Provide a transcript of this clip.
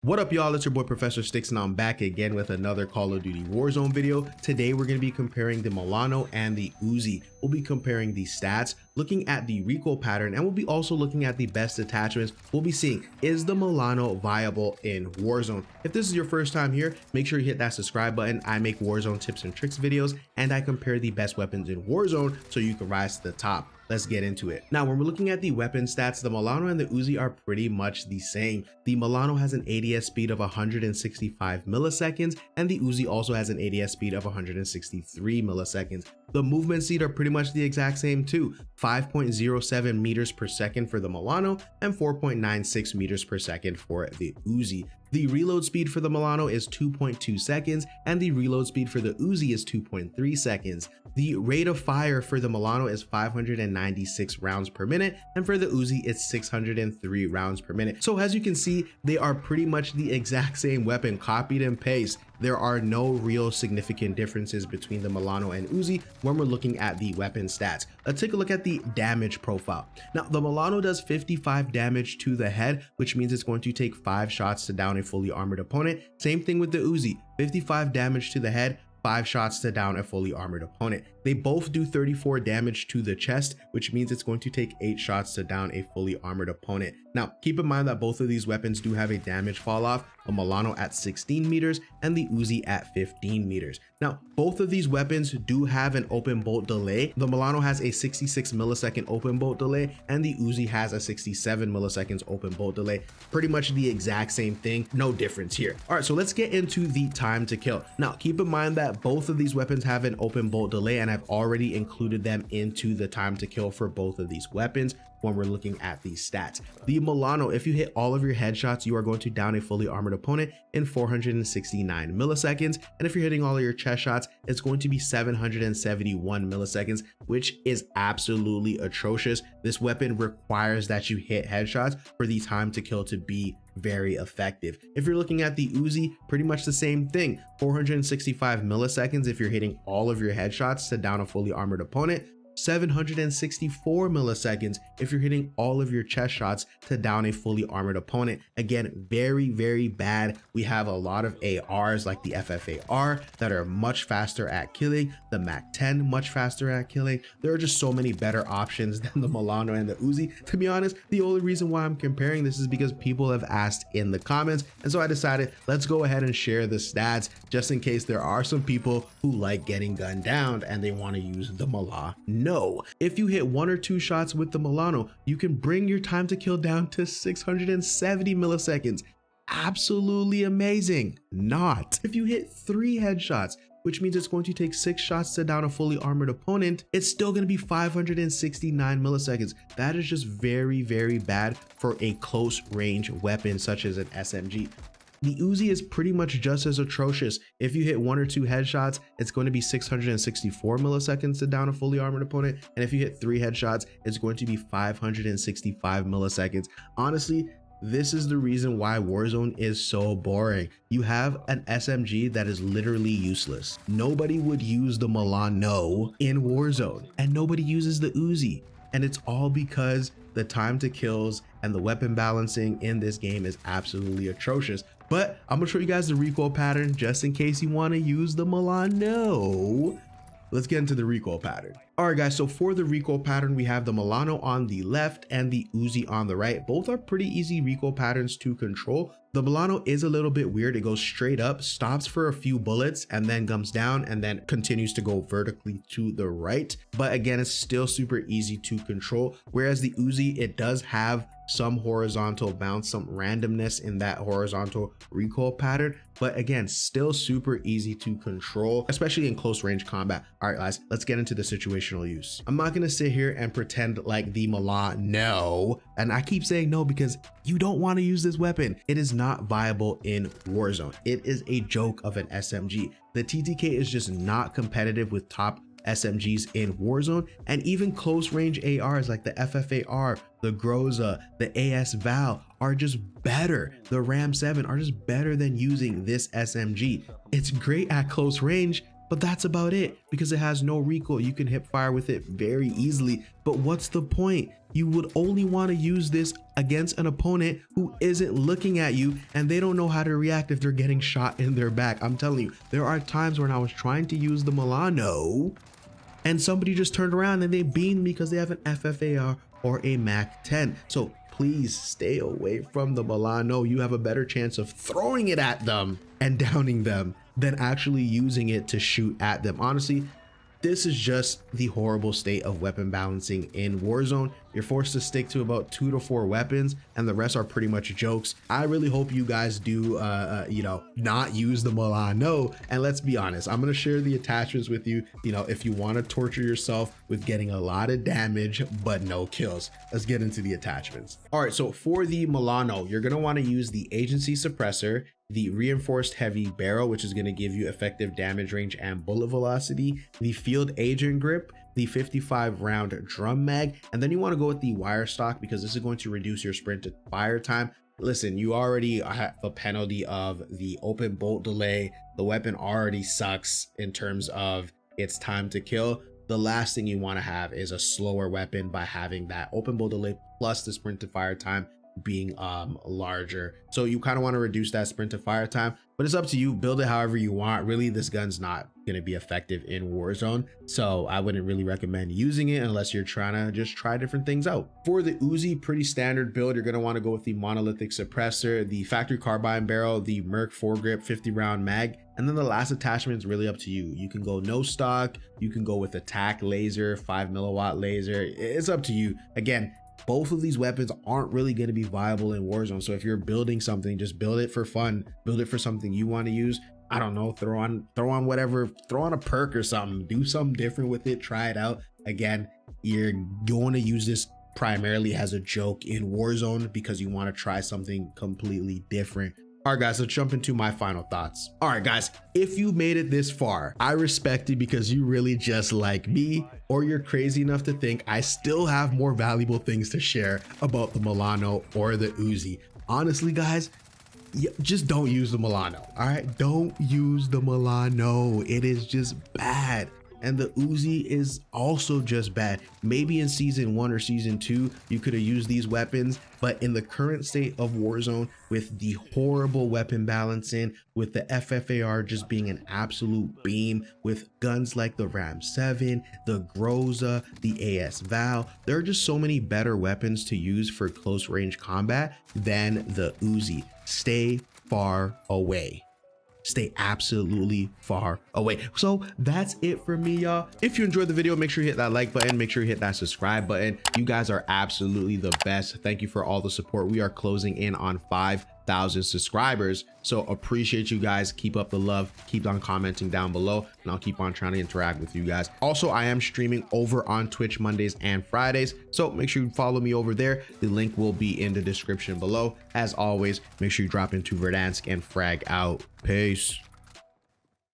What up, y'all? It's your boy ProfessorStix, and I'm back again with another Call of Duty Warzone video. Today we're going to be comparing the Milano and the Uzi. We'll be comparing the stats, looking at the recoil pattern, and we'll be also looking at the best attachments. We'll be seeing, is the Milano viable in Warzone? If this is your first time here, make sure you hit that subscribe button. I make Warzone tips and tricks videos, and I compare the best weapons in Warzone so you can rise to the top. Let's get into it. Now, when we're looking at the weapon stats, the Milano and the Uzi are pretty much the same. The Milano has an ADS speed of 165 milliseconds, and the Uzi also has an ADS speed of 163 milliseconds. The movement speed are pretty much the exact same too, 5.07 meters per second for the Milano and 4.96 meters per second for the Uzi. The reload speed for the Milano is 2.2 seconds, and the reload speed for the Uzi is 2.3 seconds. The rate of fire for the Milano is 596 rounds per minute, and for the Uzi it's 603 rounds per minute. So as you can see, they are pretty much the exact same weapon, copied and paste. There are no real significant differences between the Milano and Uzi when we're looking at the weapon stats. Let's take a look at the damage profile. Now, the Milano does 55 damage to the head, which means it's going to take 5 shots to down a fully armored opponent. Same thing with the Uzi, 55 damage to the head, 5 shots to down a fully armored opponent. They both do 34 damage to the chest, which means it's going to take 8 shots to down a fully armored opponent. Now, keep in mind that both of these weapons do have a damage fall off, the Milano at 16 meters and the Uzi at 15 meters. Now, both of these weapons do have an open bolt delay. The Milano has a 66 millisecond open bolt delay, and the Uzi has a 67 milliseconds open bolt delay. Pretty much the exact same thing, no difference here. All right, so let's get into the time to kill. Now, keep in mind that both of these weapons have an open bolt delay, and I've already included them into the time to kill for both of these weapons when we're looking at these stats. The Milano, if you hit all of your headshots, you are going to down a fully armored opponent in 469 milliseconds. And if you're hitting all of your chest shots, it's going to be 771 milliseconds, which is absolutely atrocious. This weapon requires that you hit headshots for the time to kill to be very effective. If you're looking at the Uzi, pretty much the same thing, 465 milliseconds if you're hitting all of your headshots to down a fully armored opponent, 764 milliseconds if you're hitting all of your chest shots to down a fully armored opponent. Again, very bad. We have a lot of ARs like the FFAR that are much faster at killing, the MAC-10 much faster at killing. There are just so many better options than the Milano and the Uzi. To be honest, the only reason why I'm comparing this is because people have asked in the comments, and so I decided let's go ahead and share the stats just in case there are some people who like getting gunned down and they want to use the Milano. No, if you hit 1 or 2 shots with the Milano, you can bring your time to kill down to 670 milliseconds. Absolutely amazing. Not. If you hit 3 headshots, which means it's going to take 6 shots to down a fully armored opponent, it's still going to be 569 milliseconds. That is just very bad for a close range weapon such as an SMG. The Uzi is pretty much just as atrocious. If you hit 1 or 2 headshots, it's going to be 664 milliseconds to down a fully armored opponent. And if you hit 3 headshots, it's going to be 565 milliseconds. Honestly, this is the reason why Warzone is so boring. You have an SMG that is literally useless. Nobody would use the Milano in Warzone, and nobody uses the Uzi. And it's all because the time to kills and the weapon balancing in this game is absolutely atrocious. But I'm gonna show you guys the recoil pattern just in case you want to use the Milano. Let's get into the recoil pattern. All right, guys, so for the recoil pattern, we have the Milano on the left and the Uzi on the right. Both are pretty easy recoil patterns to control. The Milano is a little bit weird. It goes straight up, stops for a few bullets, and then comes down and then continues to go vertically to the right. But again, it's still super easy to control. Whereas the Uzi, it does have some horizontal bounce, some randomness in that horizontal recoil pattern. But again, still super easy to control, especially in close range combat. All right, guys, let's get into the situational use. I'm not gonna sit here and pretend like the Milano, and I keep saying no because you don't want to use this weapon. It is not viable in Warzone. It is a joke of an SMG. The TTK is just not competitive with top SMGs in Warzone, and even close range ARs like the FFAR, the Groza, the AS Val are just better. The Ram 7 are just better than using this SMG. It's great at close range, but that's about it because it has no recoil. You can hip fire with it very easily, but what's the point? you would only want to use this against an opponent who isn't looking at you and they don't know how to react if they're getting shot in their back. I'm telling you, there are times when I was trying to use the Milano and somebody just turned around and they beamed me because they have an FFAR or a MAC 10. So please stay away from the Milano. You have a better chance of throwing it at them and downing them than actually using it to shoot at them. Honestly, this is just the horrible state of weapon balancing in Warzone. You're forced to stick to about 2 to 4 weapons and the rest are pretty much jokes. I really hope you guys do, not use the Milano. And let's be honest, I'm going to share the attachments with you, if you want to torture yourself with getting a lot of damage, but no kills. Let's get into the attachments. All right, so for the Milano, you're going to want to use the agency suppressor, the reinforced heavy barrel, which is going to give you effective damage range and bullet velocity, the field agent grip, the 55 round drum mag, and then you want to go with the wire stock because this is going to reduce your sprint to fire time. Listen, you already have a penalty of the open bolt delay. The weapon already sucks in terms of its time to kill. The last thing you want to have is a slower weapon by having that open bolt delay plus the sprint to fire time being larger. So you kind of want to reduce that sprint to fire time, but it's up to you. Build it however you want. Really, this gun's not going to be effective in Warzone, so I wouldn't really recommend using it unless you're trying to just try different things out. For the Uzi, pretty standard build. You're going to want to go with the monolithic suppressor, the factory carbine barrel, the Merc foregrip 50 round mag, and then the last attachment is really up to you. You can go no stock, you can go with attack laser, 5 milliwatt laser. It's up to you. Again, both of these weapons aren't really going to be viable in Warzone. So if you're building something, just build it for fun, build it for something you want to use. I don't know, throw on whatever, throw on a perk or something, do something different with it, try it out. Again, you're going to use this primarily as a joke in Warzone because you want to try something completely different. All right, guys, let's jump into my final thoughts. All right, guys, if you made it this far, I respect you because you really just like me, or you're crazy enough to think I still have more valuable things to share about the Milano or the Uzi. Honestly, guys, just don't use the Milano. All right, don't use the Milano. It is just bad. And the Uzi is also just bad. Maybe in season 1 or season 2, you could have used these weapons, but in the current state of Warzone, with the horrible weapon balancing, with the FFAR just being an absolute beam, with guns like the Ram 7, the Groza, the AS Val, there are just so many better weapons to use for close range combat than the Uzi. Stay far away. Stay absolutely far away. So that's it for me, y'all. If you enjoyed the video, make sure you hit that like button, make sure you hit that subscribe button. You guys are absolutely the best. Thank you for all the support. We are closing in on 5,000 subscribers, so appreciate you guys. Keep up the love, keep on commenting down below, and I'll keep on trying to interact with you guys. Also, I am streaming over on Twitch Mondays and Fridays, so make sure you follow me over there. The link will be in the description below. As always, make sure you drop into Verdansk and frag out. Peace.